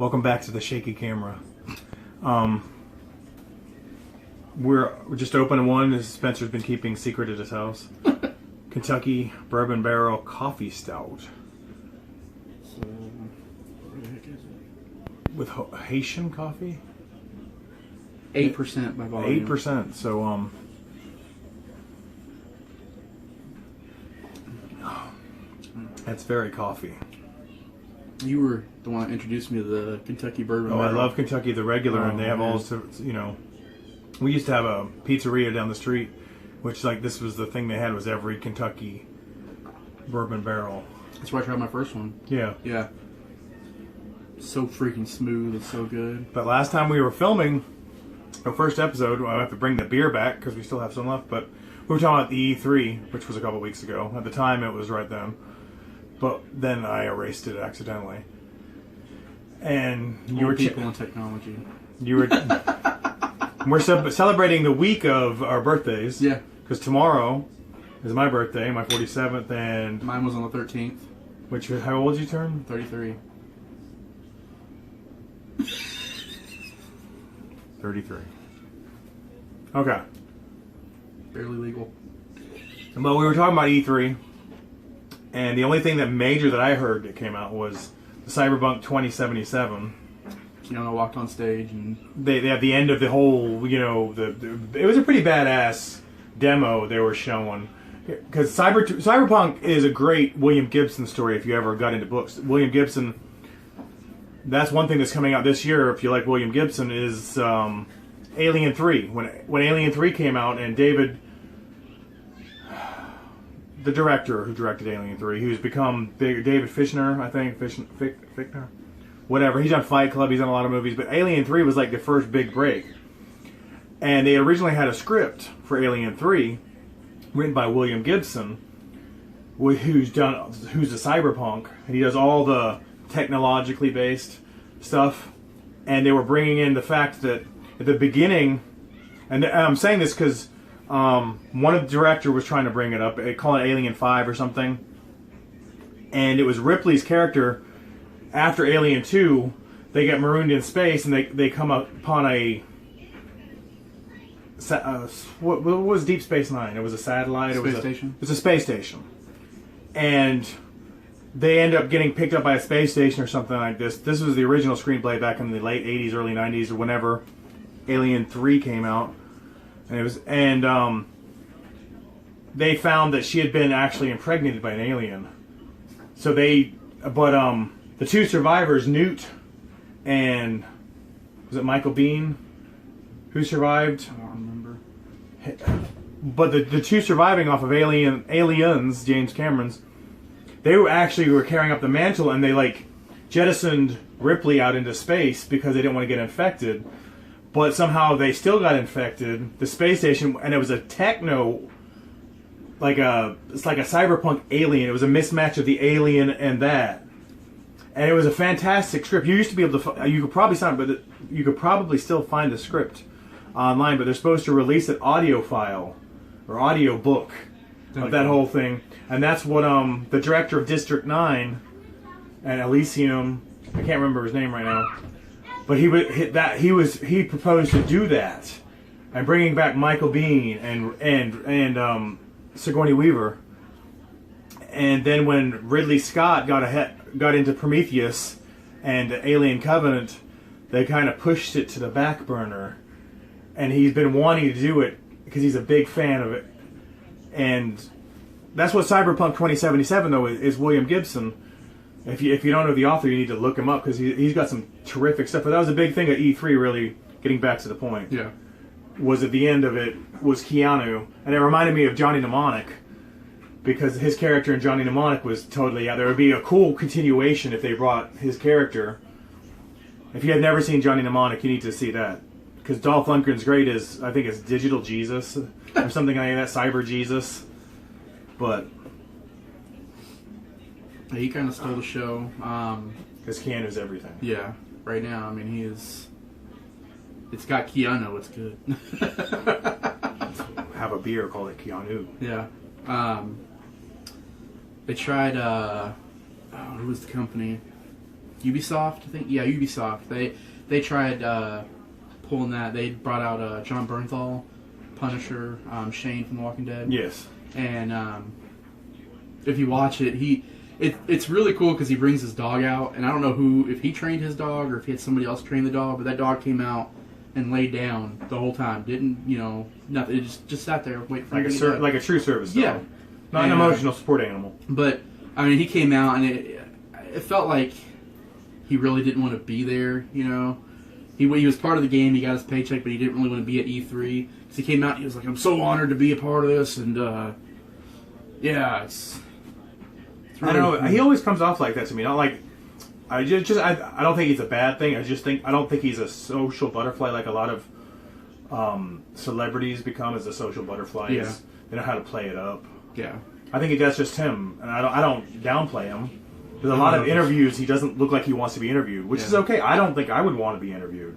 Welcome back to the shaky camera. We're just opening one. Spencer's been keeping secret at his house. Kentucky Bourbon Barrel Coffee Stout. So, where the heck is it? With Haitian coffee? 8% by volume. 8%. So, that's very coffee. You were the one that introduced me to the Kentucky Bourbon Oh, Barrel. I love Kentucky the regular, and they have man. all sorts, we used to have a pizzeria down the street, which, this was the thing they had, was every Kentucky Bourbon Barrel. That's where I tried my first one. Yeah. Yeah. So freaking smooth. It's so good. But last time we were filming our first episode, I have to bring the beer back because we still have some left, but we were talking about the E3, which was a couple weeks ago. At the time, it was right then. But then I erased it accidentally. And you were people and technology. You were. We're celebrating the week of our birthdays. Yeah. Because tomorrow is my birthday, my 47th, and Mine was on the 13th. which how old did you turn? 33. 33. Okay. Barely legal. But we were talking about E3, and the only thing that major that I heard that came out was the Cyberpunk 2077. Keanu walked on stage and They at the end of the whole, it was a pretty badass demo they were showing. Because Cyberpunk is a great William Gibson story if you ever got into books. William Gibson, that's one thing that's coming out this year, if you like William Gibson, is Alien 3. When Alien 3 came out, and David, the director who directed Alien 3, who's become big, David Fichtner, I think, Fichtner? Whatever, he's on Fight Club, he's on a lot of movies, but Alien 3 was like the first big break. And they originally had a script for Alien 3, written by William Gibson, who's a cyberpunk, and he does all the technologically based stuff. And they were bringing in the fact that at the beginning, and I'm saying this because one of the director was trying to bring it up, call it Alien 5 or something, and it was Ripley's character. After Alien 2, they get marooned in space, and they come upon what was Deep Space Nine? It was a satellite. Space station. It was a space station, and they end up getting picked up by a space station or something like this. This was the original screenplay back in the late '80s, early '90s, or whenever Alien 3 came out, and they found that she had been actually impregnated by an alien. So the two survivors, Newt and was it Michael Biehn, who survived? I don't remember. But the two surviving off of Aliens, James Cameron's, they were carrying up the mantle, and they jettisoned Ripley out into space because they didn't want to get infected. But somehow they still got infected. The space station, and it was a techno, it's like a cyberpunk alien. It was a mismatch of the alien and that. And it was a fantastic script. You used to be able to, you could probably sign, but you could probably still find the script online. But they're supposed to release an audio file or audio book of that whole thing, and that's what the director of District 9 and Elysium, I can't remember his name right now, but he proposed to do that, and bringing back Michael Biehn and Sigourney Weaver. And then when Ridley Scott got into Prometheus and Alien Covenant, they kind of pushed it to the back burner. And he's been wanting to do it because he's a big fan of it. And that's what Cyberpunk 2077, though, is William Gibson. If you don't know the author, you need to look him up because he's got some terrific stuff. But that was a big thing at E3, really, getting back to the point. Yeah. Was at the end of it was Keanu. And it reminded me of Johnny Mnemonic, because his character in Johnny Mnemonic was totally there would be a cool continuation if they brought his character. If you have never seen Johnny Mnemonic, you need to see that, because Dolph Lundgren's great as, I think it's Digital Jesus or something like that, Cyber Jesus. But Yeah, he kind of stole the show. Because Keanu's everything. Yeah, right now, I mean, he is. It's got Keanu. It's good. Have a beer, call it Keanu. Yeah. They tried. Who was the company? Ubisoft, I think. Yeah, Ubisoft. They tried pulling that. They brought out John Bernthal, Punisher, Shane from The Walking Dead. Yes. And if you watch it, it's really cool because he brings his dog out, and I don't know if he trained his dog or if he had somebody else train the dog, but that dog came out and laid down the whole time. Didn't, nothing. It just sat there waiting for Like him. like a true service dog. Yeah. Not an emotional support animal. But, I mean, he came out, and it felt like he really didn't want to be there, He was part of the game, he got his paycheck, but he didn't really want to be at E3. So he came out, and he was like, I'm so honored to be a part of this, and, yeah, it's I don't know. He always comes off like that to me. Not like I don't think it's a bad thing. I don't think he's a social butterfly like a lot of celebrities become as a social butterflies. Yeah. They know how to play it up. Yeah. I think that's just him, and I don't downplay him. There's a lot of interviews he doesn't look like he wants to be interviewed, which is okay. I don't think I would want to be interviewed.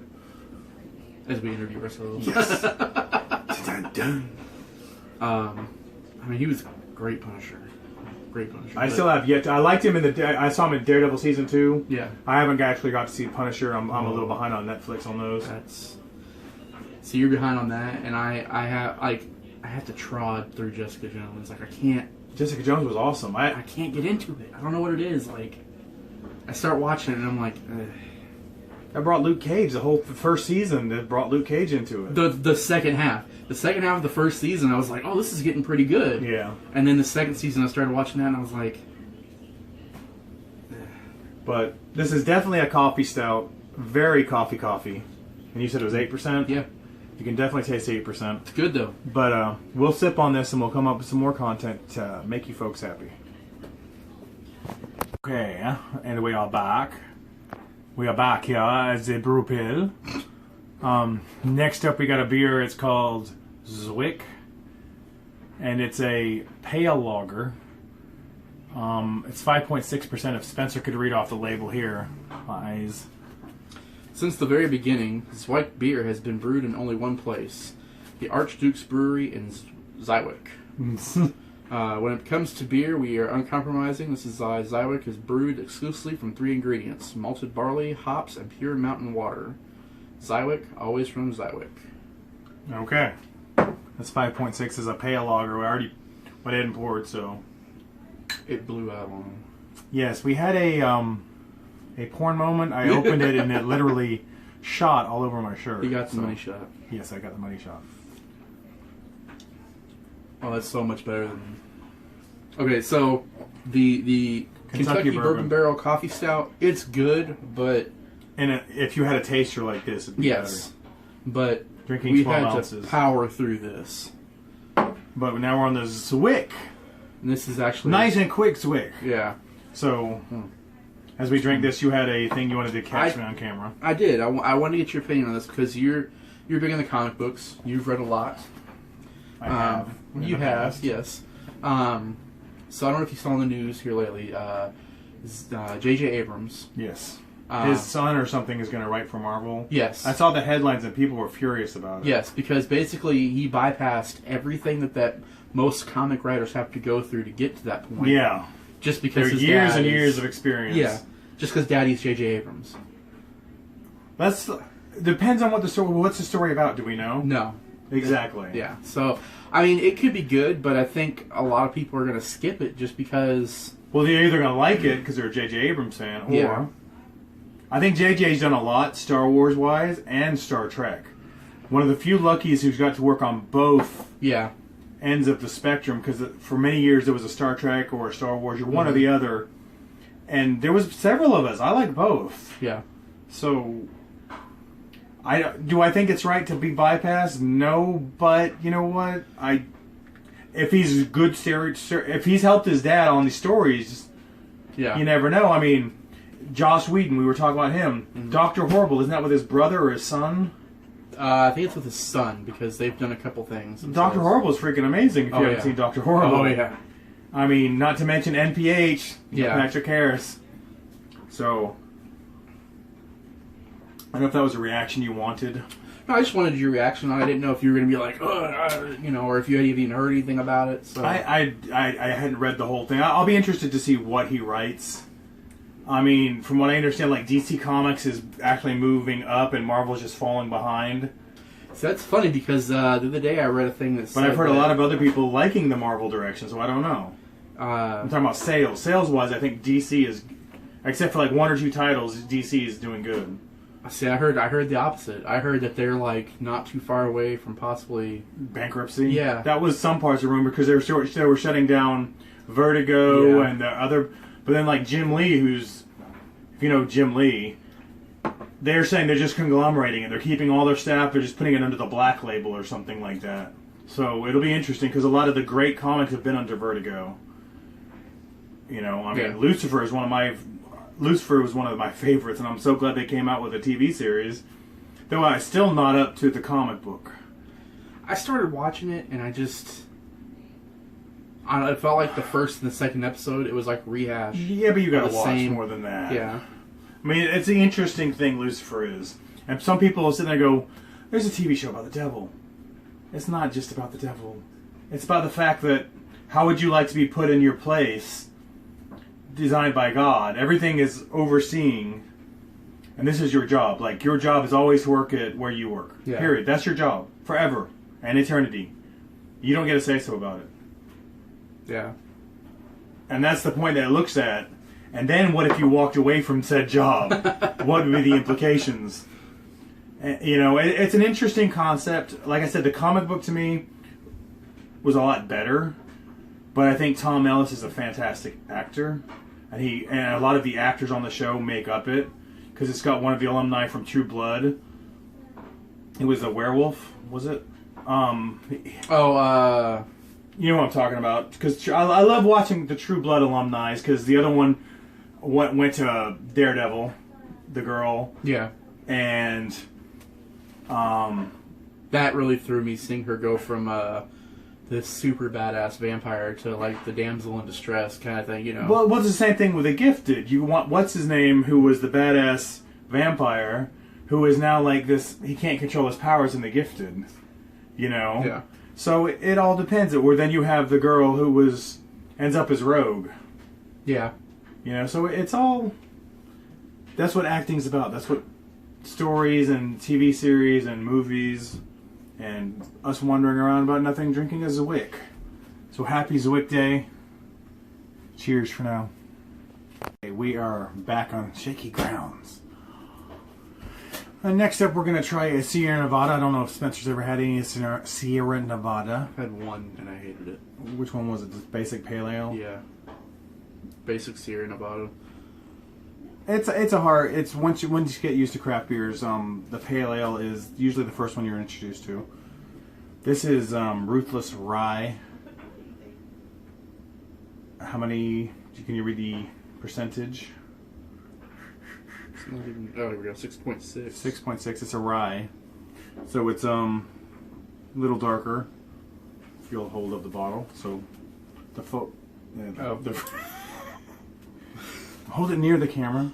As we interview ourselves. Yes. Dun, dun. I mean, he was a great Punisher. Great Punisher. I still have yet to, I liked him I saw him in Daredevil season 2. Yeah. I haven't actually got to see Punisher. I'm a little behind on Netflix on those. So you're behind on that, and I have to trod through Jessica Jones. Like, I can't. Jessica Jones was awesome. I can't get into it. I don't know what it is. Like, I start watching it, and I'm like, ugh. I brought Luke Cage. The whole first season that brought Luke Cage into it. The second half. The second half of the first season, I was like, oh, this is getting pretty good. Yeah. And then the second season, I started watching that, and I was like... But this is definitely a coffee stout. Very coffee. And you said it was 8%? Yeah. You can definitely taste 8%. It's good, though. But we'll sip on this, and we'll come up with some more content to make you folks happy. Okay, and we are back. We are back here at the Brew Pill. Next up, we got a beer. It's called Zwick, and it's a pale lager. It's 5.6%. If Spencer could read off the label here, eyes. Since the very beginning, Zwick beer has been brewed in only one place, the Archduke's Brewery in Zywick. When it comes to beer, we are uncompromising. This is Zywick is brewed exclusively from 3 ingredients: malted barley, hops, and pure mountain water. Zywick, always from Zywick. Okay. That's 5.6 is a pale lager. We already went ahead and poured, so... It blew out on them. Yes, we had a porn moment. I opened it and it literally shot all over my shirt. You got the money shot. Yes, I got the money shot. Oh, that's so much better than... Okay, so the Kentucky Bourbon Barrel Coffee Stout, it's good, but... And if you had a taster like this, it'd be yes, but drinking we 12 had ounces. to power through this. But now we're on the Zwick. And this is actually... Nice and quick Zwick. Yeah. So, as we drank this, you had a thing you wanted to catch me on camera. I did. I wanted to get your opinion on this because you're big in the comic books. You've read a lot. I have. You have, yes. So I don't know if you saw in the news here lately. J.J. Abrams. Yes. His son or something is going to write for Marvel. Yes. I saw the headlines and people were furious about it. Yes, because basically he bypassed everything that most comic writers have to go through to get to that point. Yeah. Just because his years dad and is, years of experience. Yeah. Just because Daddy's J.J. Abrams. Depends on what the story. What's the story about? Do we know? No. Exactly. Yeah. So I mean, it could be good, but I think a lot of people are going to skip it just because. Well, they're either going to like it because they're a J.J. Abrams fan, or Yeah. I think J.J.'s done a lot Star Wars wise and Star Trek. One of the few luckies who's got to work on both. Yeah. Ends of the spectrum, because for many years there was a Star Trek or a Star Wars, you're one or the other, and there was several of us. I like both. Yeah. So, do I think it's right to be bypassed? No, but you know what? If he's good, if he's helped his dad on these stories, Yeah. you never know. I mean, Joss Whedon, we were talking about him. Dr. Horrible, isn't that with his brother or his son? I think it's with his son because they've done a couple things. Dr. Horrible is freaking amazing if you haven't seen Dr. Horrible. Oh, yeah. I mean, not to mention NPH, Patrick Harris. So, I don't know if that was a reaction you wanted. No, I just wanted your reaction on it. I didn't know if you were going to be like, or if you had even heard anything about it. So I hadn't read the whole thing. I'll be interested to see what he writes. I mean, from what I understand, like DC Comics is actually moving up and Marvel's just falling behind. So that's funny because the other day I read a thing that said But I've heard a that, lot of other people liking the Marvel direction, so I don't know. I'm talking about sales. Sales-wise, I think DC is, except for like 1 or 2 titles, DC is doing good. See, I heard the opposite. I heard that they're like not too far away from possibly Bankruptcy? Yeah. That was some parts of the rumor because they were shutting down Vertigo Yeah. and the other. But then like Jim Lee, who's, if you know Jim Lee, they're saying they're just conglomerating it. They're keeping all their staff. They're just putting it under the Black Label or something like that. So it'll be interesting because a lot of the great comics have been under Vertigo. You know, I mean, Yeah. Lucifer was one of my favorites, and I'm so glad they came out with a TV series. Though I'm still not up to the comic book. I started watching it and I don't know, it felt like the first and the second episode, it was like rehash. Yeah, but you got to The watch same- more than that. Yeah. I mean, it's the interesting thing Lucifer is. And some people will sit there and go, there's a TV show about the devil. It's not just about the devil. It's about the fact that how would you like to be put in your place designed by God? Everything is overseeing, and this is your job. Like, your job is always to work at where you work. Yeah. Period. That's your job. Forever. And eternity. You don't get to say so about it. Yeah. And that's the point that it looks at. And then what if you walked away from said job? What would be the implications? You know, it's an interesting concept. Like I said, the comic book to me was a lot better. But I think Tom Ellis is a fantastic actor. And a lot of the actors on the show make up it. Because it's got one of the alumni from True Blood. It was a werewolf, was it? You know what I'm talking about. Because I love watching the True Blood alumni. Because the other one went to Daredevil, the girl. Yeah. And that really threw me seeing her go from this super badass vampire to like the damsel in distress kind of thing, you know. well, it's the same thing with The Gifted. You want what's his name, who was the badass vampire, who is now like this. He can't control his powers in The Gifted, you know. Yeah. So it all depends. Or then you have the girl who ends up as Rogue, Yeah. you know. So it's all. That's what acting's about. That's what stories and TV series and movies. And us wandering around about nothing, drinking a Zwick. So happy Zwick Day. Cheers for now. Okay, we are back on shaky grounds. Next up, we're going to try a Sierra Nevada. I don't know if Spencer's ever had any Sierra Nevada. I had one and I hated it. Which one was it? Just basic pale ale? Yeah. Basic Sierra Nevada. It's once you get used to craft beers, the pale ale is usually the first one you're introduced to. This is Ruthless Rye. How many? Can you read the percentage? It's not even. Oh, here we go. 6.6. 6.6. It's a rye, so it's a little darker. If you'll hold up the bottle, so the hold it near the camera.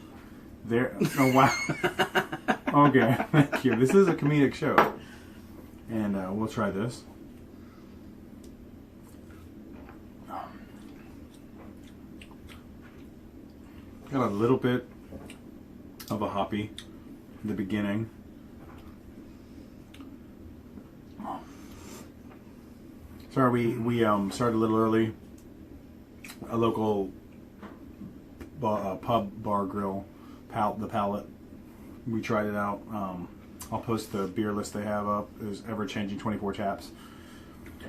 There. Oh, wow. Okay, thank you. This is a comedic show. And we'll try this. Got a little bit of a hoppy in the beginning. Sorry, we started a little early. A local pub, bar, grill, the Palette. We tried it out. I'll post the beer list they have up. There's ever-changing 24 taps.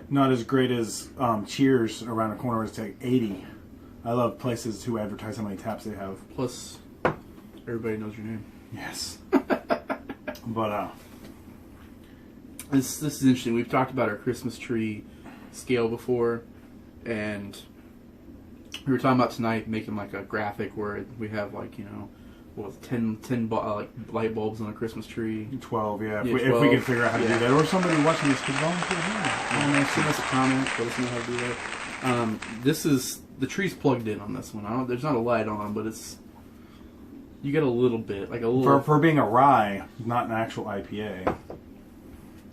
Not as great as Cheers around the corner. It's like 80. I love places who advertise how many taps they have. Plus, everybody knows your name. Yes. But This is interesting. We've talked about our Christmas tree scale before, and we were talking about tonight making like a graphic where we have like, you know, what was it, 10 like light bulbs on a Christmas tree. 12, yeah. If, Yeah, we, 12, if we can figure out how to yeah. do that, or somebody watching this could volunteer. Send us a comment. Let us know how to do that. This is the tree's plugged in on this one. There's not a light on, but it's you get a little bit like a little. For being a rye, not an actual IPA.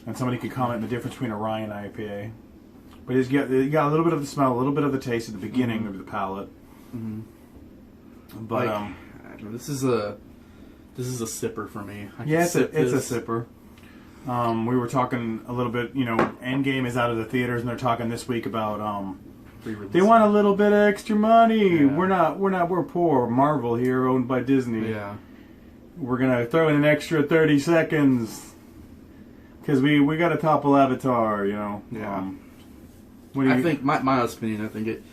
And somebody could comment the difference between a rye and IPA. But you got a little bit of the smell, a little bit of the taste at the beginning of the palate. Mhm. But like, This is a sipper for me. I can Yeah, it's sip a this. sipper. We were talking a little bit, Endgame is out of the theaters, and they're talking this week about Re-release. they want a little bit of extra money. Yeah. We're poor. Marvel here, owned by Disney. Yeah. We're gonna throw in an extra 30 seconds because we got to topple Avatar. Yeah. What do you I think my opinion. I think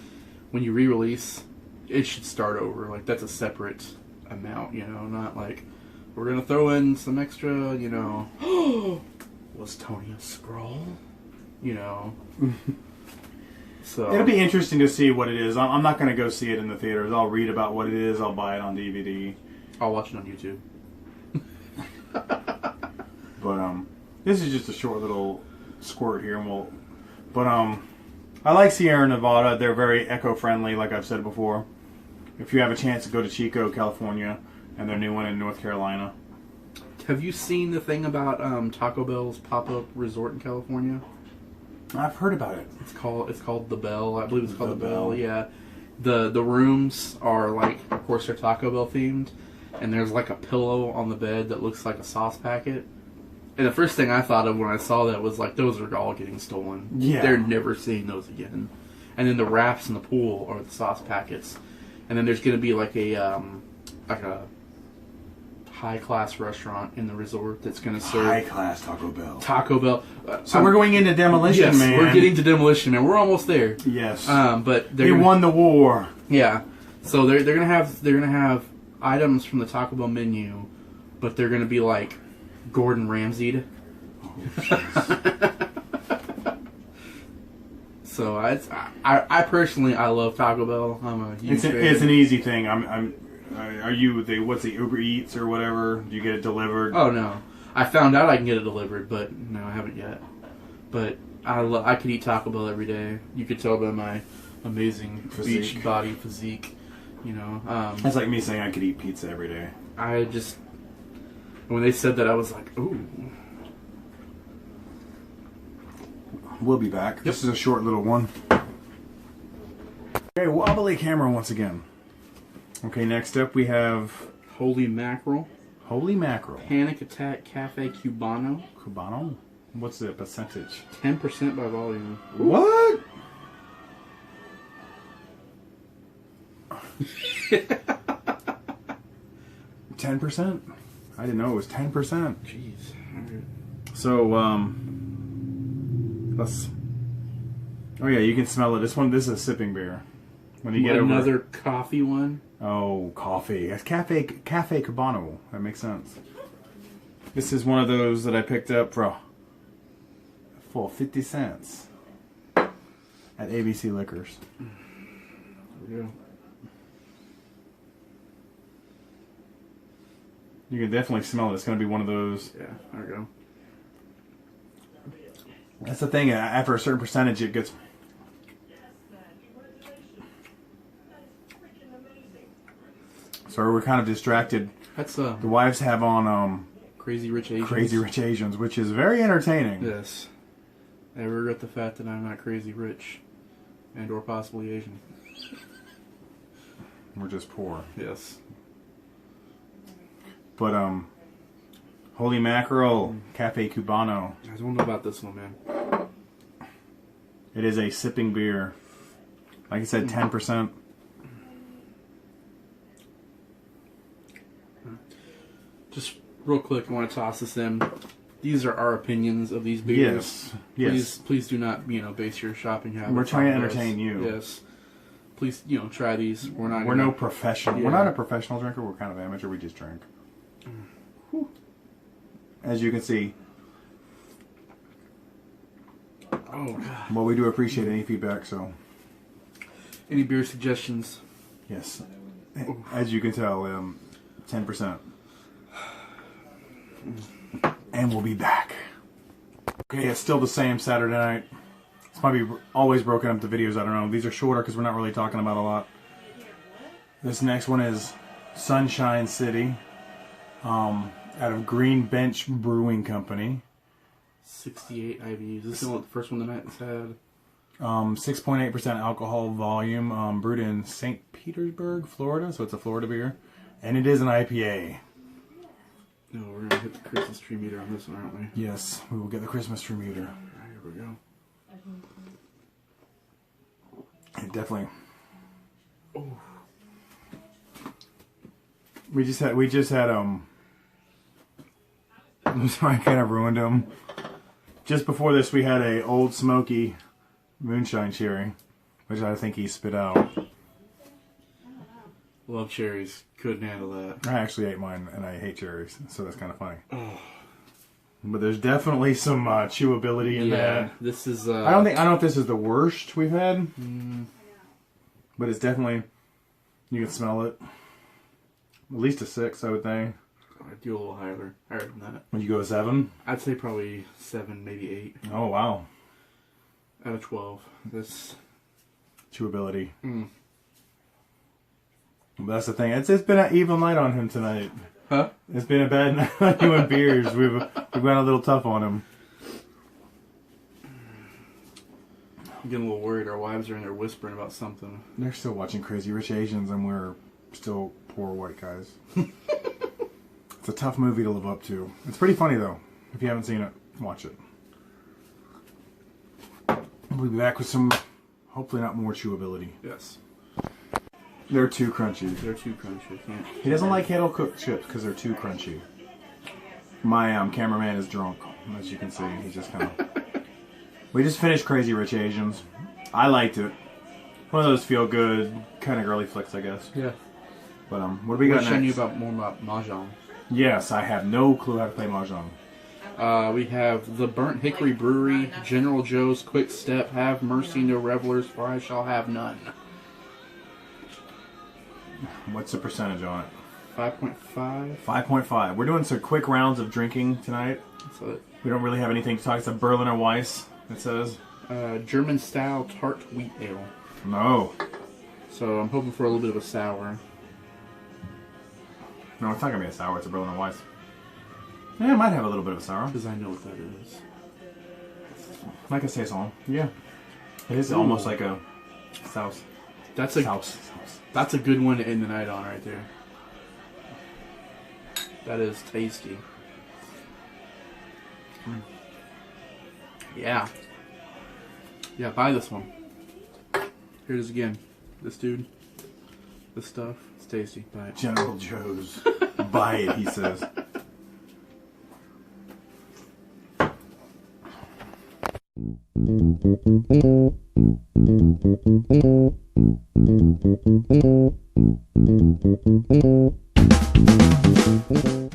when you re-release, it should start over. Like that's a separate amount. Not like we're gonna throw in some extra. Was Tony a Skrull? So It'll be interesting to see what it is. I'm not gonna go see it in the theaters. I'll read about what it is. I'll buy it on DVD. I'll watch it on YouTube. But this is just a short little squirt here, and I like Sierra Nevada. They're very eco-friendly, like I've said before. If you have a chance to go to Chico, California, and their new one in North Carolina. Have you seen the thing about Taco Bell's pop-up resort in California? I've heard about it. It's called The Bell. I believe it's called The The Bell. Bell. Yeah. The rooms are like, of course, they're Taco Bell themed, and there's like a pillow on the bed that looks like a sauce packet. And the first thing I thought of when I saw that was like, those are all getting stolen. Yeah. They're never seeing those again. And then the wraps in the pool are the sauce packets. And then there's going to be like a high class restaurant in the resort that's going to serve High-class Taco Bell. Taco Bell. So we're going into demolition, yes, man. we're getting to demolition, and we're almost there. Yes. But They won the war. Yeah, so they're gonna have items from the Taco Bell menu, but they're gonna be like Gordon Ramsay'd. So I personally love Taco Bell. I'm a huge fan. It's an easy thing. Are you what's the Uber Eats or whatever? Do you get it delivered? Oh no, I found out I can get it delivered, but no, I haven't yet. But I could eat Taco Bell every day. You could tell by my amazing Physique. beach body physique. That's like me saying I could eat pizza every day. I just when they said that, I was like, ooh. We'll be back. This is a short little one. Okay, wobbly camera once again. Okay, next up we have Holy mackerel. Holy Mackerel. Panic Attack Cafe Cubano. Cubano? What's the percentage? 10% by volume. What? $10%? I didn't know it was 10%. Jeez. So, let's. Oh yeah, you can smell it. This is a sipping beer. When you get Another coffee one. Oh, coffee. It's Cafe Cubano. That makes sense. This is one of those that I picked up for 50 cents at ABC Liquors. There we go. You can definitely smell it. It's going to be one of those. Yeah, there we go. That's the thing. After a certain percentage, it gets. So we're kind of distracted. That's The wives have on Crazy Rich Asians. Crazy Rich Asians, which is very entertaining. Yes. I regret the fact that I'm not crazy rich, and or possibly Asian. We're just poor. Yes. But Holy Mackerel Cafe Cubano. I don't know about this one, man. It is a sipping beer. Like I said, 10%. Just real quick, I want to toss this in. These are our opinions of these beers. Yes. Please do not, base your shopping habits. We're trying to on this. entertain you. Yes. Please, try these. We're not. We're no professional. Yeah. We're not a professional drinker. We're kind of amateur. We just drink. Whew. As you can see, Oh God. well, we do appreciate any feedback. So, Any beer suggestions? yes, as you can tell, 10%. And we'll be back. Okay, it's still the same Saturday night. It's probably always broken up the videos. I don't know. These are shorter because we're not really talking about a lot. This next one is Sunshine City, out of Green Bench Brewing Company. 68 IBUs. This is the first one tonight that's had. 6.8% alcohol volume, brewed in St. Petersburg, Florida, so it's a Florida beer. And it is an IPA. No, we're gonna hit the Christmas tree meter on this one, aren't we? Yes, we will get the Christmas tree meter. Alright, here we go. It definitely. Oh. We just had I'm sorry, I kind of ruined them. Just before this, we had a Old Smoky moonshine cherry, which I think he spit out. Love cherries. Couldn't handle that. I actually ate mine, and I hate cherries, so that's kind of funny. But there's definitely some chewability in that. This is. I don't know if this is the worst we've had, but it's definitely. You can smell it. At least a 6, I would think. I'd do a little higher than that. When you go 7, I'd say probably 7, maybe 8 oh wow, out of 12. This. chewability. But that's the thing. It's been an evil night on him tonight. Huh? It's been a bad night on you and beers. We've gone a little tough on him. I'm getting a little worried. Our wives are in there whispering about something. They're still watching Crazy Rich Asians, and we're still poor white guys. It's a tough movie to live up to. It's pretty funny though. If you haven't seen it, watch it. We'll be back with some, hopefully not more chewability. Yes. They're too crunchy. They're too crunchy. I can't. He doesn't like kettle cooked chips because they're too crunchy. My cameraman is drunk, as you can see. He's just kind of. We just finished Crazy Rich Asians. I liked it. One of those feel good kind of girly flicks, I guess. Yeah. But what do we got We're showing you next? more about Mahjong. Yes, I have no clue how to play mahjong. We have the Burnt Hickory Brewery, General Joe's Quick Step, Have Mercy, No Revelers, for I shall have none. What's the percentage on it? 5.5. 5.5. We're doing some quick rounds of drinking tonight. So, We don't really have anything to talk. It's a Berliner Weiss, it says. German style tart wheat ale. No. So I'm hoping for a little bit of a sour. No, it's not going to be a sour. It's a Berliner Weiss. Yeah, it might have a little bit of a sour. Because I know what that is. Like a saison. Yeah. It is almost like a sauce. That's a That's a good one to end the night on right there. That is tasty. Yeah. Yeah, buy this one. Here it is again. This dude. This stuff. It's tasty. Buy it. General Joe's. Buy it, he says.